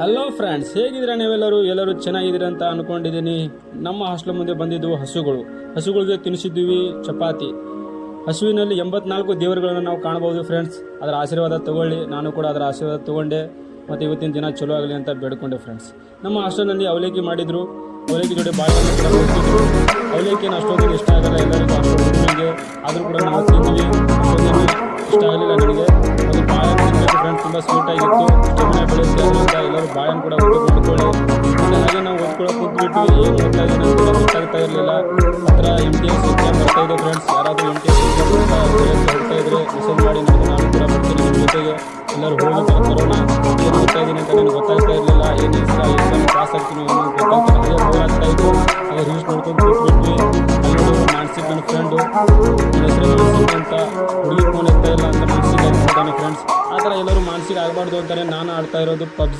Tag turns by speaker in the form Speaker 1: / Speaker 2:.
Speaker 1: Hello friends, ಹೇಗಿದ್ದೀರಾ ಎಲ್ಲರೂ ಚೆನ್ನಾಗಿದ್ದೀರಾ ಅಂತ ಅನ್ಕೊಂಡಿದ್ದೀನಿ. ನಮ್ಮ ಹಾಸ್ಟೆಲ್ ಮುಂದೆ ಬಂದಿದ್ದವು ಹಸುಗಳಿಗೆ ತಿನ್ನಿಸಿದ್ದೀವಿ ಚಪಾತಿ. ಹಸುವಿನಲ್ಲಿ 84 ದೇವರುಗಳನ್ನು ನಾವು ಕಾಣಬಹುದು ಫ್ರೆಂಡ್ಸ್. ಅದರ ಆಶೀರ್ವಾದ ತಗೊಳ್ಳಿ. ನಾನು ಕೂಡ ಅದರ ಆಶೀರ್ವಾದ ತಗೊಂಡೆ ಮತ್ತು ಇವತ್ತಿನ ದಿನ ಚಲೋ ಆಗಲಿ ಅಂತ ಬೇಡ್ಕೊಂಡೆ ಫ್ರೆಂಡ್ಸ್. ನಮ್ಮ ಹಾಸ್ಟೆಲ್ನಲ್ಲಿ ಅವಲೇಕಿ ಮಾಡಿದ್ರು, ಅವಲೇಕಿ ಜೋಡಿ ಬಾಳೆಹಣ್ಣು ಕೂಡ ಕೊಡ್ತಿದ್ರು. ಅವಲೇಕಿ ಅಷ್ಟೊಂದು ಇಷ್ಟ ಆಗಲ್ಲ ಎಲ್ಲರಿಗೂ, ಅಷ್ಟೊಂದು ನನಗೆ ಆದರೂ ಕೂಡ ನಾವು ತಿಂದ್ವಿ. ಅಷ್ಟೊಂದೇನು ಇಷ್ಟ ಆಗಲಿಲ್ಲ ನನಗೆ. ಅದು ಬಾಳೆಹಣ್ಣು ತಿನ್ನಬೇಕು ಫ್ರೆಂಡ್ಸ್, ತುಂಬ ಸ್ವೀಟ್ ಆಗಿತ್ತು. ಸ್ಟೆಮಿನಾ ಬೆಳೆಯುತ್ತೆ, ಅದರಿಂದ ಎಲ್ಲರೂ ಬಾಳೆಹಣ್ಣು ಕೂಡ ಊಟ ಮಾಡ್ಕೊಳ್ಳಿ. ಮತ್ತು ಹಾಗೆ ನಾವು ಓದ್ಕೊಳ್ಳೋ ಕೂತ್ಬಿಟ್ವಿ. ಏನು ಓದ್ತಾ ಇದೆ ನನಗೆ ಕೂಡ ಗೊತ್ತಾಗ್ತಾ ಇರಲಿಲ್ಲ. ಹತ್ರ MTS ಎಕ್ಸಾಮ್ ಬರ್ತಾ ಇದೆ ಫ್ರೆಂಡ್ಸ್. ಯಾರಾದರೂ MTS ಎಕ್ಸಾಮ್ ಹೋಗ್ತಾ ಇದ್ರೆ ಮೆಸೇಜ್ ಮಾಡಿ, ನನಗೆ ನಾನು ಕೂಡ ಬರ್ತೀನಿ ನಿಮ್ಮ ಜೊತೆಗೆ. ಎಲ್ಲರೂ ಹೋಗಿ ಕರೋಣ. ಏನು ಓದ್ತಾ ಇದ್ದೀನಿ ಅಂತ ನನಗೆ ಗೊತ್ತಾಗ್ತಾ ಇರಲಿಲ್ಲ. ಏನು ಎಕ್ಸಾಮ್ ಪಾಸ್ ಆಗ್ತೀನಿ ಏನೋ ಗೊತ್ತಾಗ್ತಾನೆ. ಹಾಗೆ ಬೋರ್ ಆಗ್ತಾ ಇತ್ತು. ಹಾಗೆ ರೀಲ್ಸ್ ನೋಡ್ಕೊಂಡು ಕೂತ್ಬಿಟ್ವಿ. ಅಲ್ಲಿ ಮಾನಸಿಕ್ ನನ್ನ ಫ್ರೆಂಡು, ನನ್ನ ಹೆಸರು ಮಾನಸಿಕ್ ಅಂತ. ಹುಡುಗಿ ಫೋನ್ ಎತ್ತಾ ಇಲ್ಲ ಅಂತ ಮಾನಸಿಕ ಆಗ್ತಾನೆ ಫ್ರೆಂಡ್ಸ್. ಆ ಥರ ಎಲ್ಲರೂ ಮಾನಸಿಕ ಆಗಬಾರ್ದು ಅಂತಾನೆ ನಾನು ಆಡ್ತಾ ಇರೋದು ಪಬ್ಜಿ.